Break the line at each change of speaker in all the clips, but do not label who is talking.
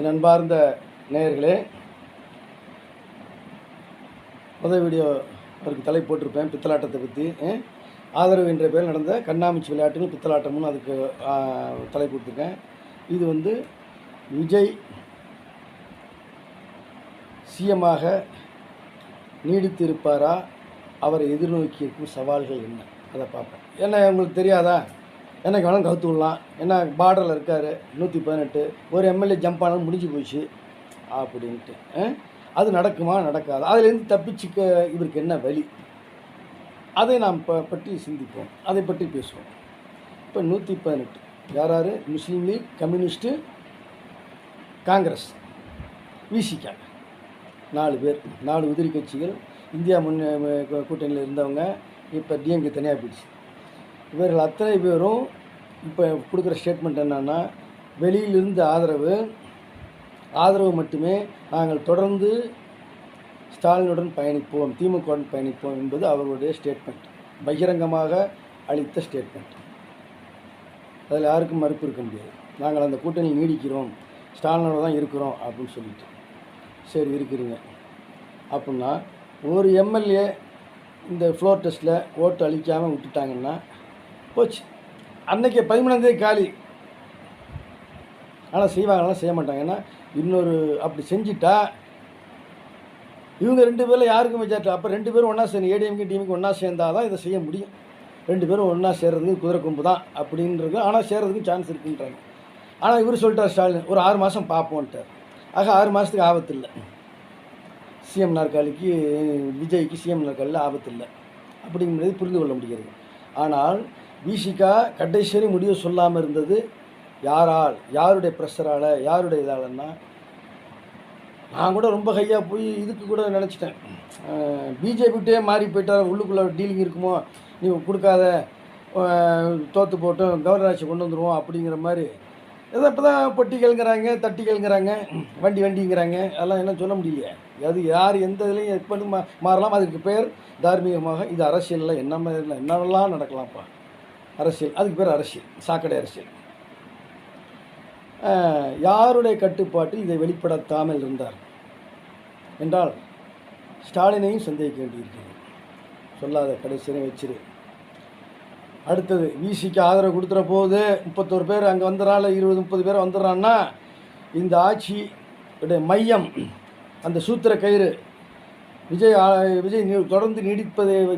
என் அன்பார்ந்த நேயர்களே, முதல் வீடியோ அவருக்கு தலை போட்டிருப்பேன் பித்தலாட்டத்தை பற்றி. ஆதரவு என்ற பேர் நடந்த கண்ணாமூச்சி விளையாட்டுகள் பித்தலாட்டம்னு அதுக்கு தலை கொடுத்துருக்கேன். இது விஜய் சிஎம்மாக நீடித்து இருப்பாரா, அவரை எதிர்நோக்கி இருக்கும் சவால்கள் என்ன, அதை பார்ப்பேன். என்ன உங்களுக்கு தெரியாதா? எனக்கு வேணாலும் கவுத்து விடலாம், ஏன்னா பார்டரில் இருக்கார், 118 ஒரு எம்எல்ஏ ஜம்ப் ஆனாலும் முடிஞ்சு போச்சு அப்படின்ட்டு. அது நடக்குமா நடக்காது, அதுலேருந்து தப்பிச்சுக்க இவருக்கு என்ன வழி, அதை நாம் பற்றி சிந்திப்போம், அதை பற்றி பேசுவோம். இப்போ 118 யார் யார்? முஸ்லீம் லீக், கம்யூனிஸ்ட்டு, காங்கிரஸ், விசிகா, 4 பேர், 4 உதிரி கட்சிகள். இந்தியா கூட்டணியில் இருந்தவங்க இப்போ டிஎம்கே தனியாக போயிடுச்சு. இவர்கள் அத்தனை பேரும் இப்போ கொடுக்குற ஸ்டேட்மெண்ட் என்னன்னா, வெளியிலிருந்து ஆதரவு மட்டுமே, நாங்கள் தொடர்ந்து ஸ்டாலினுடன் பயணிப்போம், திமுகவுடன் பயணிப்போம் என்பது அவர்களுடைய ஸ்டேட்மெண்ட், பகிரங்கமாக அளித்த ஸ்டேட்மெண்ட். அதில் யாருக்கும் மறுப்பு இருக்க முடியாது. நாங்கள் அந்த கூட்டணியில் நீடிக்கிறோம், ஸ்டாலினோட தான் இருக்கிறோம் அப்படின்னு சொல்லிட்டு. சரி, இருக்கிறீங்க அப்படின்னா ஒரு எம்எல்ஏ இந்த ஃப்ளோர் டெஸ்ட்டில் ஓட்டு அளிக்காமல் விட்டுட்டாங்கன்னா போச்சு, அன்றைக்கே 13ஆம் தேதி காலி. ஆனால் செய்வாங்கலாம் செய்ய மாட்டாங்க. ஏன்னா இன்னொரு அப்படி செஞ்சிட்டா இவங்க 2 பேரில் யாருக்கும் மெஜாரிட்டி. அப்போ 2 பேரும் ஒன்றா சேர்ந்து, ஏடிஎம்கே டிஎம்கே ஒன்றா சேர்ந்தால் தான் இதை செய்ய முடியும். 2 பேரும் ஒன்றா சேர்றதுக்கு குதிரை கொம்பு தான் அப்படின்றது. ஆனால் சேர்றதுக்கு சான்ஸ் இருக்குன்றாங்க. ஆனால் இவர் சொல்லிட்டார், ஸ்டாலின் ஒரு 6 மாதம் பார்ப்போன்ட்டார். ஆக 6 மாதத்துக்கு ஆபத்து இல்லை, சிஎம் நாற்காலிக்கு, விஜய்க்கு சிஎம் நாற்காலியில் ஆபத்து இல்லை அப்படிங்கிறது புரிந்து கொள்ள முடிகிறது. ஆனால் விசிகா கடைசி வரை முடிவு சொல்லாமல் இருந்தது யாரால், யாருடைய ப்ரெஷரால், யாருடைய இதாலன்னா, நான் கூட ரொம்ப ஹையாக போய் இதுக்கு கூட நினச்சிட்டேன், பிஜேபிகிட்டே மாறி போயிட்டால் உள்ளுக்குள்ளே டீலிங் இருக்குமோ, நீ கொடுக்காத, தோற்று போட்டோம் கவர்னர் ஆட்சி கொண்டு வந்துடுவோம் அப்படிங்கிற மாதிரி. எதை இப்போ தான் பொட்டி கேளுங்கிறாங்க, தட்டி கேளுங்கிறாங்க, வண்டிங்கிறாங்க, அதெல்லாம் என்ன சொல்ல முடியலையே. அது யார் எந்த இதுலையும் எப்படி மாறலாம். அதுக்கு பேர் தார்மீகமாக, இது அரசியலில் என்னவெல்லாம் நடக்கலாம்ப்பா, அரசியல், அதுக்கு பேர் அரசியல், சாக்கடை அரசியல். யாருடைய கட்டுப்பாட்டில் இதை வெளிப்படுத்தாமல் இருந்தார் என்றால் ஸ்டாலினையும் சந்தேகிக்க வேண்டியிருக்கிறது. சொல்லாத கடைசியை வச்சிரு. அடுத்தது விசிக்கு ஆதரவு கொடுத்துற போது 31 பேர் அங்கே வந்துடுறாள், 20-30 பேர் வந்துடுறான்னா, இந்த ஆட்சியுடைய மையம், அந்த சூத்திர கயிறு, விஜய் தொடர்ந்து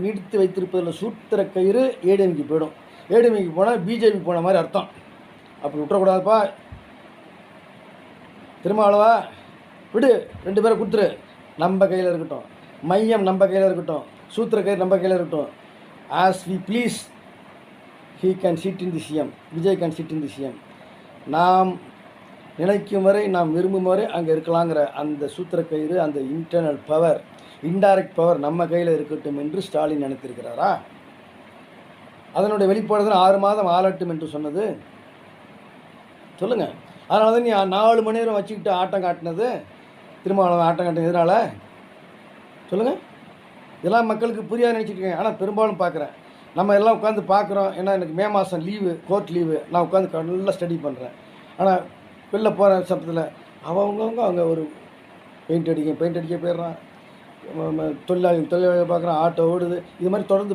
நீடித்து வைத்திருப்பதில் சூத்திர கயிறு ஏடிஎம்கே போயிடும். ஏடிஎம்கே போனால் பிஜேபி போன மாதிரி அர்த்தம். அப்படி விட்டுறக்கூடாதுப்பா. திருமாவளவா விடு, 2 பேரை கொடுத்துரு, நம்ம கையில் இருக்கட்டும், மையம் நம்ம கையில் இருக்கட்டும், சூத்திர கயிறு நம்ம கையில் இருக்கட்டும். As we please, he can sit in the CM, Vijay can sit in the CM. நாம் நினைக்கும் வரை, நாம் விரும்பும் வரை அங்கே இருக்கலாங்கிற அந்த சூத்திர கயிறு, அந்த இன்டர்னல் பவர், இன்டைரக்ட் பவர் நம்ம கையில் இருக்கட்டும் என்று ஸ்டாலின் நினைத்திருக்கிறாரா? அதனுடைய வெளிப்பாடு தான் 6 மாதம் ஆளட்டும் என்று சொன்னது. சொல்லுங்கள். அதனால தான் நீ 4 மணி நேரம் வச்சுக்கிட்டு ஆட்டம் காட்டினது, திருமாவளவன் ஆட்டம் காட்டினது எதனால் சொல்லுங்கள். இதெல்லாம் மக்களுக்கு புரியாது நினச்சிட்டு இருக்கேன். ஆனால் பெரும்பாலும் பார்க்குறேன், நம்ம எல்லாம் உட்காந்து பார்க்குறோம். ஏன்னா எனக்கு மே மாதம் லீவு, கோர்ட் லீவு, நான் உட்காந்து நல்லா ஸ்டடி பண்ணுறேன். ஆனால் வெளில போகிற சமயத்தில் அவங்க ஒரு பெயிண்ட் அடிக்க போயிடுறான், தொழிலாளிகள் பார்க்குறான், ஆட்டோ ஓடுது. இது மாதிரி தொடர்ந்து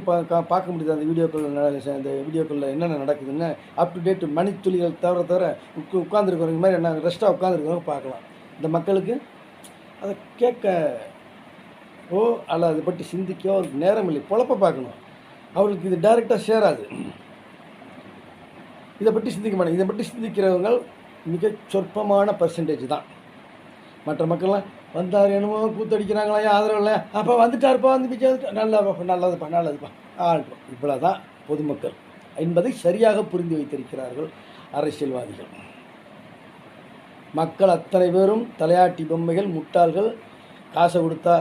பார்க்க முடியுது அந்த வீடியோக்களில் என்னென்ன நடக்குதுன்னு. அப் டு டேட் மணித்துளிகள் தவிர உட்காந்துருக்கிறவங்க மாதிரி என்ன ரெஸ்ட்டாக உட்காந்துருக்கிறவங்க பார்க்கலாம். இந்த மக்களுக்கு அதை கேட்கவோ அல்ல அதை பற்றி சிந்திக்கவோ அவருக்கு நேரம் இல்லை, பொழப்ப பார்க்கணும். அவர்களுக்கு இது டைரெக்டாக சேராது, இதை பற்றி சிந்திக்க மாட்டாங்க. இதை பற்றி சிந்திக்கிறவங்க மிக சொற்பமான பர்சன்டேஜ் தான். மற்ற மக்கள்லாம் வந்தார் என்னமோ கூத்தடிக்கிறாங்களா, ஆதரவு இல்லை, அப்போ வந்துட்டாருப்பா, வந்து நல்லதுப்பா ஆள்றோம். இவ்வளோ தான் பொதுமக்கள் என்பதை சரியாக புரிந்து வைத்திருக்கிறார்கள் அரசியல்வாதிகள். மக்கள் அத்தனை பேரும் தலையாட்டி பொம்மைகள், முட்டாள்கள். காசை கொடுத்தா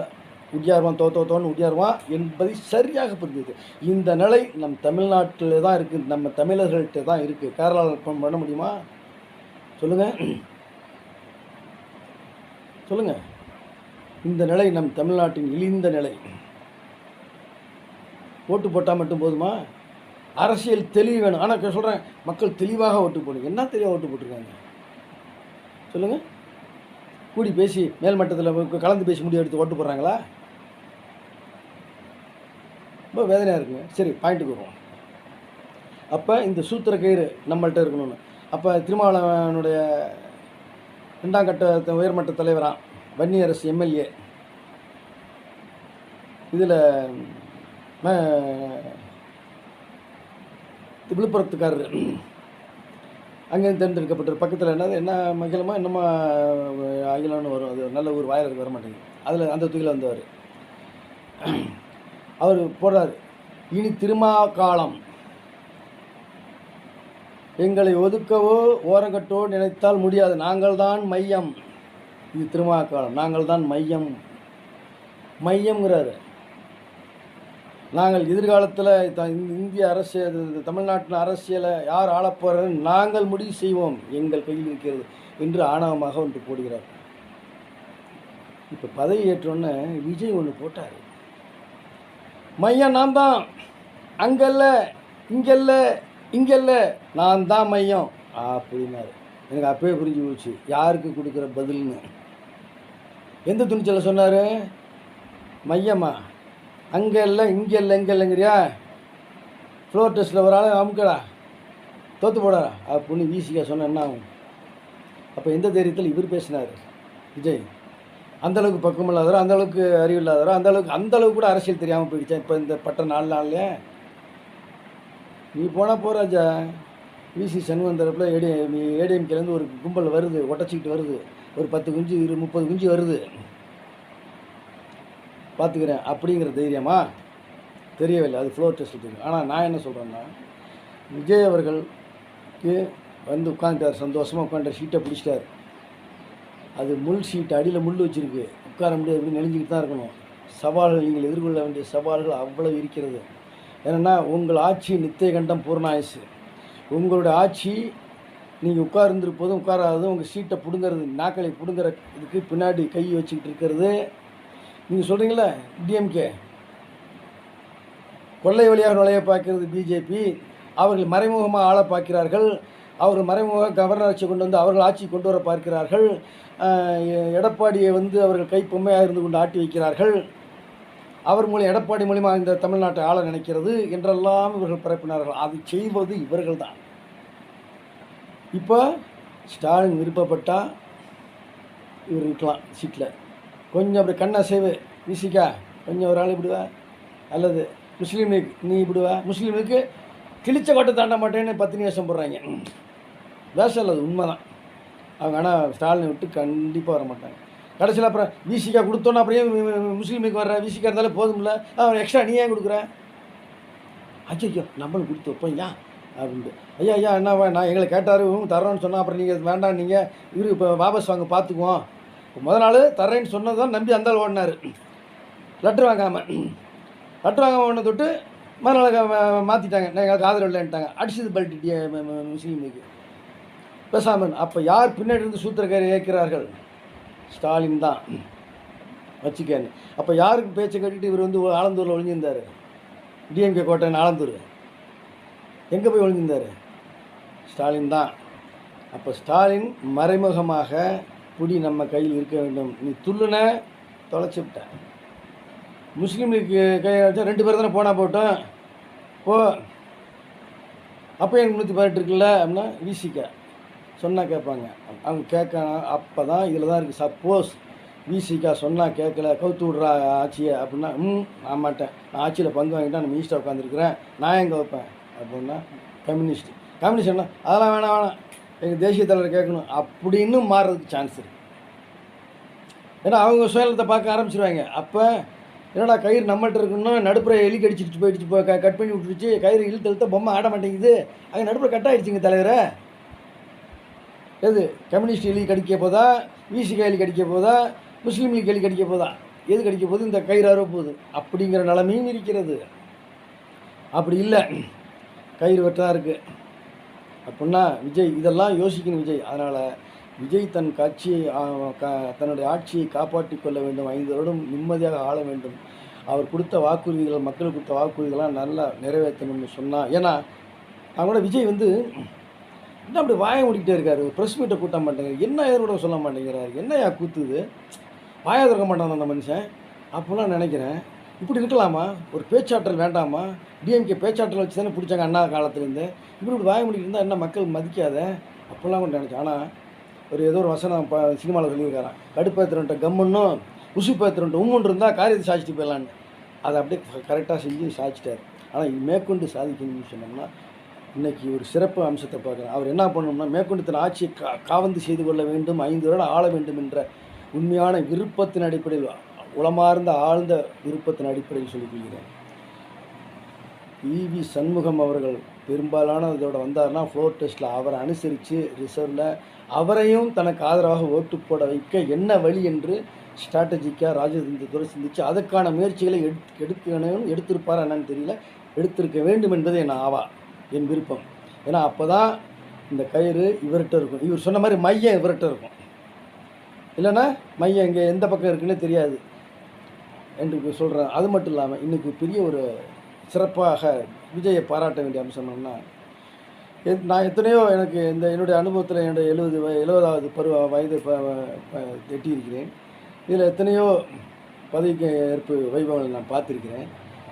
உடியாருவான், தோன்னு உடியாருவான் என்பதை சரியாக புரிஞ்சுது. இந்த நிலை நம் தமிழ்நாட்டில் தான் இருக்குது, நம்ம தமிழர்கள்ட்ட தான் இருக்குது. கேரளாவில் பண்ண முடியுமா? சொல்லுங்கள். இந்த நிலை நம் தமிழ்நாட்டின் இழிந்த நிலை. ஓட்டு போட்டால் மட்டும் போதுமா? அரசியல் தெளிவு வேணும். ஆனால் சொல்கிறேன், மக்கள் தெளிவாக ஓட்டு போடுங்க. என்ன தெளிவாக ஓட்டு போட்டிருக்காங்க சொல்லுங்கள். கூடி பேசி மேல்மட்டத்தில் கலந்து பேசி முடிவு எடுத்து ஓட்டு போடுறாங்களா? ரொம்ப வேதனையாக இருக்குங்க. சரி, பாயிண்ட்டுக்கு வருவோம். அப்போ இந்த சூத்திர கயிறு நம்மள்கிட்ட இருக்கணும்னு. அப்போ திருமாவளவனுடைய 2ஆம் கட்ட உயர்மட்ட தலைவராக வன்னியரசு எம்எல்ஏ இதில் விழுப்புரத்துக்காரர் அங்கேருந்து தேர்ந்தெடுக்கப்பட்ட பக்கத்தில் என்ன மகிழமா என்னமோ அகிலம்னு வரும், அது நல்ல ஒரு வாயிலுக்கு வர மாட்டேங்குது, அதில் அந்த தொகுதியில் வந்தவர். அவர் போடுறாரு, இனி திருமாக்காலம் எங்களை ஒதுக்கவோ ஓரங்கட்டோ நினைத்தால் முடியாது, நாங்கள் தான் மையம். இது திருமாக்காலம், நாங்கள் தான் மையம். மையம்ங்கிறாரு. நாங்கள் எதிர்காலத்தில் இந்திய அரசியல், தமிழ்நாட்டின் அரசியலை யார் ஆளப்போறது நாங்கள் முடிவு செய்வோம், எங்கள் கையில் இருக்கிறது என்று ஆணவமாக ஒன்று போடுகிறார். இப்போ பதவி ஏற்றோன்னு விஜய் ஒன்று போட்டார், மையம் நான் தான், அங்கல்ல இங்கல்ல இங்கல்ல நான் தான் மையம் அப்படின்னாரு. எனக்கு அப்பவே புரிஞ்சு போச்சு யாருக்கு கொடுக்குற பதில்னு. எந்த துணிச்சலை சொன்னார்? மையமா, அங்கே இல்லை இங்கே இல்லை இங்கே இல்லைங்கிறியா, ஃப்ளோர் டெஸ்ட்டில் ஒரு ஆள் அமுக்கடா தோற்று போடா அப்படின்னு வீசிக்கா சொன்ன என்ன ஆகும்? அப்போ எந்த தைரியத்தில் இவர் பேசினார் விஜய்? அந்தளவுக்கு பக்கம் இல்லாதவரோ, அந்தளவுக்கு அறிவு இல்லாதவரோ, அந்தளவுக்கு கூட அரசியல் தெரியாமல் போயிடுச்சேன் இப்போ இந்த பட்ட 4 நாள்லையே. நீ போனால் போராஜா, விசி சண்முகம் தரப்பில் ஏடிஎம்கேலேருந்து ஒரு கும்பல் வருது, ஒட்டச்சிக்கிட்டு வருது, ஒரு 10 குஞ்சு 30 குஞ்சு வருது, பார்த்துக்கிறேன் அப்படிங்கிற தைரியமா? தெரியவில்லை, அது ஃப்ளோர் டெஸ்ட் தெரியும். ஆனால் நான் என்ன சொல்கிறேன்னா, விஜய் அவர்களுக்கு வந்து உட்காந்துட்டார், சந்தோஷமாக உட்காந்துட்டார், ஷீட்டை பிடிச்சிட்டார். அது முள் ஷீட், அடியில் முள் வச்சுருக்கு, உட்கார முடியாது, அப்படி நெளிஞ்சிக்கிட்டு தான் இருக்கணும். சவால்கள், நீங்கள் எதிர்கொள்ள வேண்டிய சவால்கள் அவ்வளவு இருக்கிறது. ஏன்னா உங்கள் ஆட்சி நித்திய கண்டம் பூர்ணாயுசு. உங்களுடைய ஆட்சி நீங்கள் உட்கார்ந்துருப்பதும் உட்காராததும், உங்கள் சீட்டை பிடுங்கிறது, நாக்களை பிடுங்குற இதுக்கு பின்னாடி கை வச்சுக்கிட்டு இருக்கிறது. நீங்கள் சொல்கிறீங்களே டிஎம்கே கொள்ளை வழியாக நுழைய பார்க்கிறது பிஜேபி, அவர்கள் மறைமுகமாக ஆள பார்க்கிறார்கள், அவர்கள் மறைமுக கவர்னர் ஆட்சி கொண்டு வந்து அவர்கள் ஆட்சி கொண்டு வர பார்க்கிறார்கள், எடப்பாடியை வந்து அவர்கள் கைப்பொம்மையாக இருந்து கொண்டு ஆட்டி வைக்கிறார்கள், அவர் மூலம் எடப்பாடி மூலிமா இந்த தமிழ்நாட்டை ஆள நினைக்கிறது என்றெல்லாம் இவர்கள் பரப்பினார்கள். அதை செய்வது இவர்கள் தான். இப்போ ஸ்டாலின் விருப்பப்பட்டால் இவர் இருக்கலாம் சீட்டில், கொஞ்சம் அப்படி கண்ணசைவு விசிக்கா கொஞ்சம் ஒரு ஆள் இப்படிவா, அல்லது முஸ்லீம் லீக் நீ இப்படிவா, முஸ்லீம் லீக்கு கிழிச்ச கோட்டை தாண்ட மாட்டேன்னு 10 வேஷம் போடுறாங்க. வேஷம் இல்லை, அது உண்மை தான். அவங்க ஆனால் ஸ்டாலினை விட்டு கண்டிப்பாக வர மாட்டாங்க. கடைசியில் அப்புறம் விசிக்கா கொடுத்தோன்னா அப்படியே முஸ்லீமுக்கு வர்ற விசிக்கா இருந்தாலும் போதும்ல, அவன் எக்ஸ்ட்ரா நீ ஏன் கொடுக்குற? ஐயோ நம்மளும் கொடுத்து வைப்போம் ஏன் அப்படின்ட்டு, ஐயா ஐயா என்ன நான் எங்களை கேட்டார் தர்றோன்னு சொன்னால் அப்புறம் நீங்கள் வேண்டாம், நீங்கள் இவரு இப்போ வாபஸ் வாங்க பார்த்துக்குவோம். இப்போ முதல் நாள் தர்றேன்னு சொன்னது தான் நம்பி அந்தாள் ஓடினார், லெட்ரு வாங்காமல் ஓடின தொட்டு மறுநாள் மாற்றிட்டாங்க, எங்களுக்கு ஆதரவு இல்லைன்ட்டாங்க, அடிச்சது பல்ட்டிட்டிய முஸ்லீமுக்கு பேசாமல். அப்போ யார் பின்னாடி இருந்து சூத்திரக்காரி இயக்கிறார்கள்? ஸ்டாலின் தான் வச்சுக்கேன்னு. அப்போ யாருக்கு பேச்சை கட்டிட்டு இவர் வந்து ஆலந்தூரில் ஒழிஞ்சிருந்தார், டிஎம்கே கோட்டைன்னு ஆலந்தூர் எங்கே போய் ஒழிஞ்சிருந்தார்? ஸ்டாலின் தான். அப்போ ஸ்டாலின் மறைமுகமாக புடி நம்ம கையில் இருக்க வேண்டும், நீ துள்ளுன தொலைச்சி விட்ட. முஸ்லீம் லீக்கு கை வச்சா 2 பேர் தானே போனால் போட்டோம் போ. அப்போ எனக்கு 118 இருக்குல்ல அப்படின்னா விசிக்கா சொன்னால் கேட்பாங்க, அவங்க கேட்கணும். அப்போ தான் இதில் தான் இருக்குது. சப்போஸ் விசிக்கா சொன்னால் கேட்கல, கவுத்து விட்றா ஆட்சியை அப்படின்னா நான் மாட்டேன், நான் ஆட்சியில் பங்கு வாங்கிட்டா நான் மினிஸ்டர் உட்காந்துருக்கிறேன், நான் எங்கே வைப்பேன் அப்படின்னா கம்யூனிஸ்ட் என்ன அதெல்லாம் வேணாம் எங்கள் தேசிய தலைவர் கேட்கணும் அப்படின்னு மாறுறதுக்கு சான்ஸ் இருக்குது. ஏன்னா அவங்க சுயலத்தை பார்க்க ஆரம்பிச்சிருவாங்க. அப்போ என்னடா கயிறு நம்மள்கிட்ட இருக்குன்னா நடுப்புற எலி கடிச்சிட்டு போயிடுச்சு, கட் பண்ணி விட்டுருச்சு, கயிறு இழுத்த பொம்மை ஆட மாட்டேங்குது, அங்கே நடுப்புற கட் ஆகிடுச்சிங்க தலைவரை. எது கம்யூனிஸ்ட் எலி கடிக்க போதா, விசிகா எலி கடிக்க போதா, முஸ்லீம் லீக் எலி கடிக்க போதா, எது கடிக்க போகுது? இந்த கயிறு அறுவ போகுது அப்படிங்கிற நிலைமையும் இருக்கிறது. அப்படி இல்லை, கயிறு வெட்டாக இருக்குது அப்படின்னா விஜய் இதெல்லாம் யோசிக்கணும் விஜய். அதனால் விஜய் தன் தன்னுடைய ஆட்சியை காப்பாற்றி கொள்ள வேண்டும், 5 வருடம் நிம்மதியாக ஆள வேண்டும். அவர் கொடுத்த வாக்குறுதிகள், மக்கள் கொடுத்த வாக்குறுதிகள்லாம் நல்லா நிறைவேற்றணும்னு சொன்னால். ஏன்னா அவங்களோட விஜய் வந்து என்ன அப்படி வாயை மூடிக்கிட்டே இருக்காரு, ப்ரெஸ் மீட்டை கூட்ட மாட்டேங்கிறார், என்ன ஏதோட சொல்ல மாட்டேங்கிறாரு, என்னையா கூத்துது, வாயை திறக்க மாட்டான் அந்த மனுஷன் அப்போலாம் நினைக்கிறேன். இப்படி இருக்கலாமா? ஒரு பேச்சாற்றல் வேண்டாமா? டிஎம்கே பேச்சாற்றல் வச்சு தானே பிடிச்சாங்க அண்ணா காலத்துலேருந்து. இப்படி வாய முடிக்கிட்டு இருந்தால் என்ன மக்கள் மதிக்காத அப்போல்லாம் கூட நினச்சேன். ஆனால் ஏதோ ஒரு வசனம் சினிமாவில் சொல்லியிருக்காரான், கடுப்பேற்றுறன்ட்ட கம்முன்னும் உசுப்பேற்றுறன்ட்ட உம்முன்னு இருந்தால் காரியத்தை சாதிச்சுட்டு போயிடலான்னு. அதை அப்படியே கரெக்டாக செஞ்சு சாதிச்சிட்டார். ஆனால் மேற்கொண்டு சாதிக்கணும்னு சொன்னோம்னா இன்றைக்கி ஒரு சிறப்பு அம்சத்தை பார்க்குறேன். அவர் என்ன பண்ணணும்னா மேற்கொண்டு தன் ஆட்சியை காவந்து செய்து கொள்ள வேண்டும், 5 வருடம் ஆள வேண்டும் என்ற உண்மையான விருப்பத்தின் அடிப்படையில், உளமார்ந்த ஆழ்ந்த விருப்பத்தின் அடிப்படையில் சொல்லிக் கொள்கிறேன். ஈவி சண்முகம் அவர்கள் பெரும்பாலான இதோட வந்தார்னா ஃப்ளோர் டெஸ்ட்டில் அவரை அனுசரித்து ரிசர்வில் அவரையும் தனக்கு ஆதரவாக ஓட்டு போட வைக்க என்ன வழி என்று ஸ்ட்ராட்டஜிக்காக ராஜதந்திரத்தோடு சிந்தித்து அதற்கான முயற்சிகளை எடுத்திருப்பார் என்னன்னு தெரியல, எடுத்திருக்க வேண்டும் என்பதே என் விருப்பம். ஏன்னா அப்போ தான் இந்த கயிறு இவர்கிட்ட இருக்கும், இவர் சொன்ன மாதிரி மையம் இவர்கிட்ட இருக்கும், இல்லைன்னா மையம் இங்கே எந்த பக்கம் இருக்குன்னே தெரியாது என்று சொல்கிறேன். அது மட்டும் இல்லாமல் இன்றைக்கி பெரிய ஒரு சிறப்பாக விஜயை பாராட்ட வேண்டிய அம்சம் என்னன்னா, நான் எத்தனையோ எனக்கு என்னுடைய அனுபவத்தில் என்னுடைய 70வது வயது எட்டியிருக்கிறேன். இதில் எத்தனையோ பதவிக்கு ஏற்பு வைபவங்களை நான் பார்த்துருக்கிறேன்.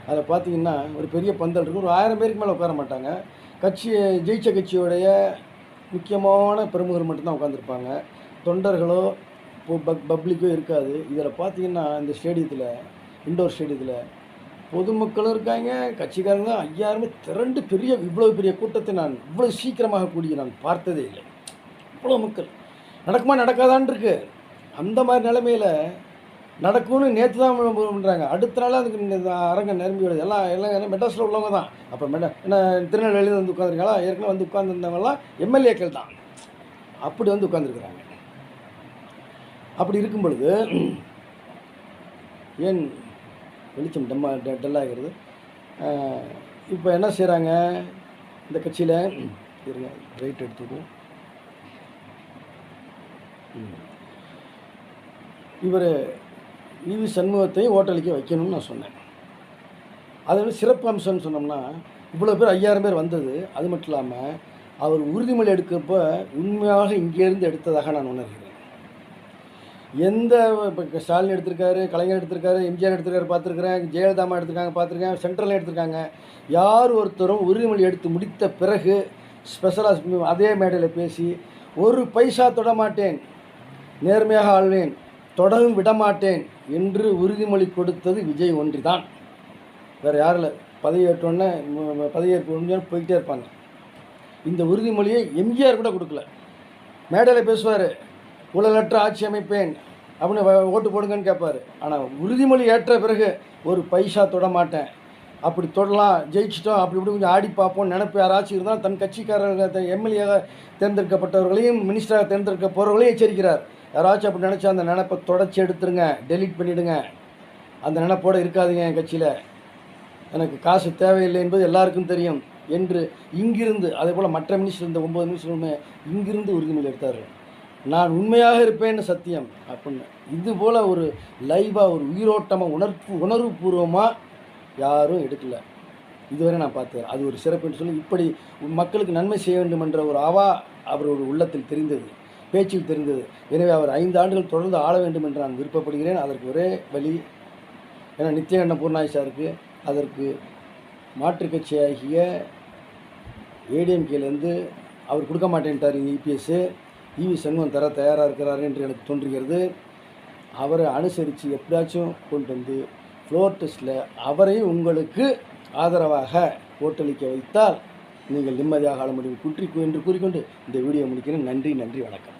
அதில் பார்த்திங்கன்னா ஒரு பெரிய பந்தல் இருக்கும், ஒரு 1000 பேருக்கு மேலே உட்கார மாட்டாங்க. ஜெயிச்ச கட்சியோடைய முக்கியமான பிரமுகர் மட்டும்தான் உட்காந்துருப்பாங்க, தொண்டர்களோ பப்ளிக்கோ இருக்காது. இதில் பார்த்திங்கன்னா இந்த ஸ்டேடியத்தில், இண்டோர் ஸ்டேடியத்தில் பொதுமக்களும் இருக்காங்க, கட்சிக்காரங்க 5000 திரண்டு இவ்வளோ பெரிய கூட்டத்தை நான் இவ்வளோ சீக்கிரமாக கூடிய நான் பார்த்ததே இல்லை. இவ்வளோ மக்கள் நடக்குமா நடக்காதான்னு இருக்கு. அந்த மாதிரி நிலைமையில் நடக்கும்னு நேற்று தான் பண்ணுறாங்க, அடுத்த நாள் அதுக்கு அரங்கம் நிரம்பி விடுது. எல்லாம் மெட்ராஸில் உள்ளவங்க தான். அப்போ என்ன திருநெல்வேலியில் வந்து உட்காந்துருக்காங்களா, ஏற்கனவே வந்து உட்காந்துருந்தவங்களாம் எம்எல்ஏக்கள் தான், அப்படி வந்து உட்காந்துருக்குறாங்க. அப்படி இருக்கும் பொழுது ஏன் வெளிச்சம் டல்லாகிறது? இப்போ என்ன செய்கிறாங்க இந்த கட்சியில், இருங்க ரைட் எடுத்துக்கும், இவர் ஈவி சண்முகத்தை ஓட்டளிக்க வைக்கணும்னு நான் சொன்னேன். அதோட சிறப்பு அம்சம்னு சொன்னோம்னா இவ்வளோ பேர் 5000 பேர் வந்தது. அது மட்டும் இல்லாமல் அவர் உறுதிமொழி எடுக்கிறப்ப உண்மையாக இங்கேருந்து எடுத்ததாக நான் உணர்கிறேன். இப்போ ஸ்டாலின் எடுத்திருக்காரு, கலைஞர் எடுத்திருக்காரு, எம்ஜிஆர் எடுத்திருக்காரு பார்த்துருக்குறேன், ஜெயலலிதாமா எடுத்திருக்காங்க பார்த்துருக்கேன், சென்ட்ரலில் எடுத்திருக்காங்க. யார் ஒருத்தரும் உறுதிமொழி எடுத்து முடித்த பிறகு ஸ்பெஷலாக அதே மேடையில் பேசி ஒரு பைசா தொடமாட்டேன், நேர்மையாக ஆள்வேன், தொடவும் விடமாட்டேன் என்று உறுதிமொழி கொடுத்தது விஜய் ஒன்றி தான். வேறு யாரும் இல்லை. பதவியேற்பு ஒன்று போய்கிட்டே இருப்பாங்க. இந்த உறுதிமொழியை எம்ஜிஆர் கூட கொடுக்கல. மேடையில் பேசுவார், ஊழலற்ற ஆட்சி அமைப்பேன் அப்படின்னு ஓட்டு போடுங்கன்னு கேட்பார். ஆனால் உறுதிமொழி ஏற்ற பிறகு ஒரு பைசா தொடமாட்டேன், அப்படி தொடலாம், ஜெயிச்சிட்டோம், அப்படி இப்படி கொஞ்சம் ஆடி பார்ப்போம் நினைப்பு யாராச்சும் இருந்தால் தன் கட்சிக்காரர்கள் எம்எல்ஏவாக தேர்ந்தெடுக்கப்பட்டவர்களையும் மினிஸ்டராக தேர்ந்தெடுக்க போகிறவர்களையும் எச்சரிக்கிறார். யாராச்சும் அப்படி நினச்சா அந்த நினைப்பை தொடச்சி எடுத்துருங்க, டெலீட் பண்ணிவிடுங்க, அந்த நினைப்போடு இருக்காதுங்க, என் கட்சியில் எனக்கு காசு தேவையில்லை என்பது எல்லாருக்கும் தெரியும் என்று இங்கிருந்து, அதே போல் மற்ற மினிஸ்டர் இந்த 9 மினிஸ்டருமே இங்கிருந்து உறுதிமொழி எடுத்தார்கள். நான் உண்மையாக இருப்பேன்னு சத்தியம் அப்படின்னு. இது போல் ஒரு லைவாக ஒரு உயிரோட்டமாக உணர்வுபூர்வமாக யாரும் எடுக்கல இதுவரை நான் பார்த்தேன். அது ஒரு சிறப்புன்னு சொல்லி இப்படி மக்களுக்கு நன்மை செய்ய வேண்டும் என்ற ஒரு அவருடைய உள்ளத்தில் தெரிந்தது, பேச்சில் தெரிந்தது. எனவே அவர் 5 ஆண்டுகள் தொடர்ந்து ஆள வேண்டும் என்று நான் விருப்பப்படுகிறேன். அதற்கு ஒரே வழி, ஏன்னா நித்யகண்டன் பூர்ணாய் சாருக்கு அதற்கு மாற்றுக் கட்சியாகிய ஏடிஎம்கேலேருந்து அவர் கொடுக்க மாட்டேன்ட்டார் இபிஎஸ், ஈவி சண்முகம் தர தயாராக இருக்கிறார் என்று எனக்கு தோன்றுகிறது. அவரை அனுசரித்து எப்படியாச்சும் கொண்டு வந்து ஃப்ளோர் டெஸ்ட்டில் அவரை உங்களுக்கு ஆதரவாக ஓட்டளிக்க வைத்தால் நீங்கள் நிம்மதியாக ஆள முடியும் என்று கூறிக்கொண்டு இந்த வீடியோ முடிக்கிறேன். நன்றி, வணக்கம்.